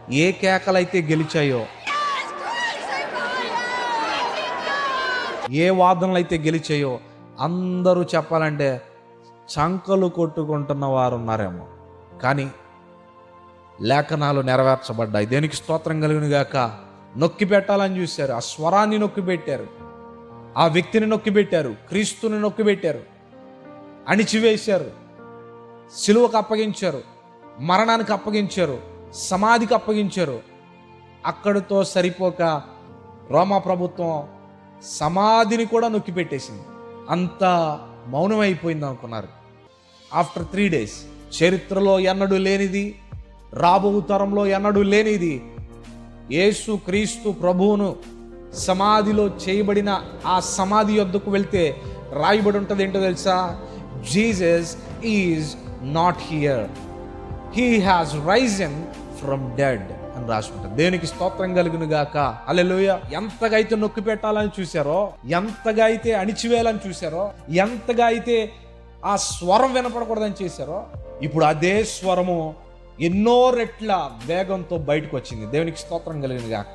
ఏ కేకలైతే గెలిచాయో, ఏ వాదనలు అయితే గెలిచాయో అందరూ చెప్పాలంటే చంకలు కొట్టుకుంటున్న వారు ఉన్నారేమో. కానీ లేఖనాలు నెరవేర్చబడ్డాయి. దేనికి స్తోత్రం కలుగును గాక. నొక్కి పెట్టాలని చూశారు, ఆ స్వరాన్ని నొక్కి పెట్టారు, ఆ వ్యక్తిని నొక్కి పెట్టారు, క్రీస్తుని నొక్కి పెట్టారు, అణిచివేశారు, సిలువకు అప్పగించారు, మరణానికి అప్పగించారు, సమాధికి అప్పగించారు. అక్కడితో సరిపోక రోమా ప్రభుత్వం సమాధిని కూడా నొక్కి పెట్టేసింది. అంత మౌనమైపోయింది అనుకున్నారు. ఆఫ్టర్ 3 days చరిత్రలో ఎన్నడూ లేనిది, రాబో తరంలో ఎన్నడూ లేనిది, యేసు క్రీస్తు ప్రభువును సమాధిలో చేయబడిన ఆ సమాధి యొద్దకు వెళ్తే రాయబడి ఉంటుంది. ఏంటో తెలుసా? Jesus is not here, he has Ryzen from dead అని రాసి ఉంటుంది. దేనికి స్తోత్రం కలుగును గాక. హల్లెలూయా. ఎంతగా అయితే నొక్కి పెట్టాలని చూశారో, ఎంతగా అయితే అణిచివేయాలని చూశారో, ఎంతగా అయితే ఆ స్వరం వినపడకూడదని చేశారో, ఇప్పుడు అదే స్వరము ఎన్నో రెట్ల వేగంతో బయటకు వచ్చింది. దేవునికి స్తోత్రం కలుగును గాక.